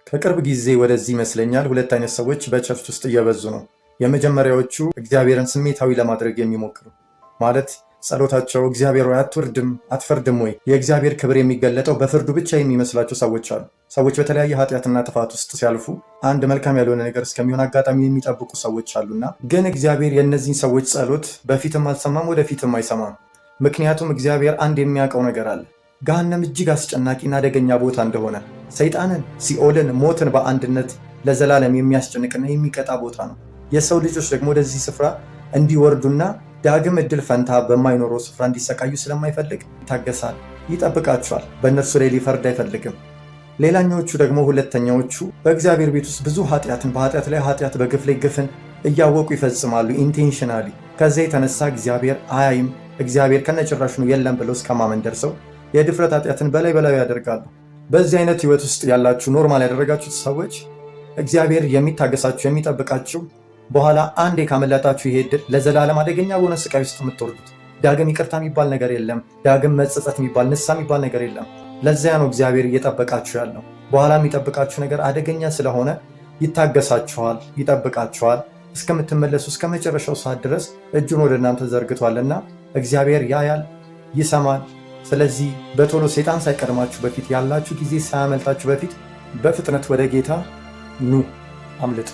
ከቅርብ ጊዜ ወደዚህ ይመስለኛል ሁለት አይነት ሰዎች በቸርች ውስጥ እየበዙ ነው። የመጀመሪያዎቹ እግዚአብሔርን ስሜታዊ ለማድረግ የሚሞክሩ ማለት ጸሎታቸው እግዚአብሔር ወይ አትወርድም አትፈርድም ወይ የእግዚአብሔር ክብር የሚገለጠው በፍርዱ ብቻ የሚመስላቸው ሰዎች አሉ። ሰዎች በተለያየ ኃጢአትና ጥፋት ውስጥ ሲያልፉ አንድ መልካም ያልሆነ ነገር እስከሚሆን አጋጣሚ የሚጠብቁ ሰዎች አሉና ግን እግዚአብሔር የእነዚህን ሰዎች ጸሎት በፊትም አልሰማም ወደፊትም አይሰማም። ምክንያቱም እግዚአብሔር አንድ የሚያውቀው ነገር አለ። ገሃነም እጅግ አስጨናቂና አደገኛ ቦታ እንደሆነ፣ ሰይጣንን፣ ሲኦልን፣ ሞትን በአንድነት ለዘላለም የሚያስጨንቅና የሚቀጣ ቦታ ነው። የሰው ልጆች ደግሞ ወደዚህ ስፍራ እንዲወርዱና ዳግም እድል ፈንታ በማይኖረው ስፍራ እንዲሰቃዩ ስለማይፈልግ ይታገሳል፣ ይጠብቃቸዋል። በእነርሱ ላይ ሊፈርድ አይፈልግም። ሌላኛዎቹ ደግሞ ሁለተኛዎቹ በእግዚአብሔር ቤት ውስጥ ብዙ ኃጢአትን በኃጢአት ላይ ኃጢአት በግፍ ላይ ግፍን እያወቁ ይፈጽማሉ ኢንቴንሽናሊ። ከዚያ የተነሳ እግዚአብሔር አያይም፣ እግዚአብሔር ከነጭራሽ ነው የለም ብለው እስከማመን ደርሰው የድፍረት ኃጢአትን በላይ በላዩ ያደርጋሉ። በዚህ አይነት ህይወት ውስጥ ያላችሁ ኖርማል ያደረጋችሁት ሰዎች እግዚአብሔር የሚታገሳችሁ የሚጠብቃችሁ በኋላ አንዴ ካመለጣችሁ ይሄ ዕድል ለዘላለም አደገኛ በሆነ ስቃይ ውስጥ የምትወርዱት። ዳግም ይቅርታ የሚባል ነገር የለም። ዳግም መጸጸት የሚባል ንስሐ የሚባል ነገር የለም። ለዚያ ነው እግዚአብሔር እየጠበቃችሁ ያለው። በኋላ የሚጠብቃችሁ ነገር አደገኛ ስለሆነ ይታገሳችኋል፣ ይጠብቃችኋል። እስከምትመለሱ እስከ መጨረሻው ሰዓት ድረስ እጁን ወደ እናንተ ዘርግቷልና እግዚአብሔር ያያል፣ ይሰማል። ስለዚህ በቶሎ ሰይጣን ሳይቀድማችሁ በፊት ያላችሁ ጊዜ ሳያመልጣችሁ በፊት በፍጥነት ወደ ጌታ ኑ፣ አምልጡ።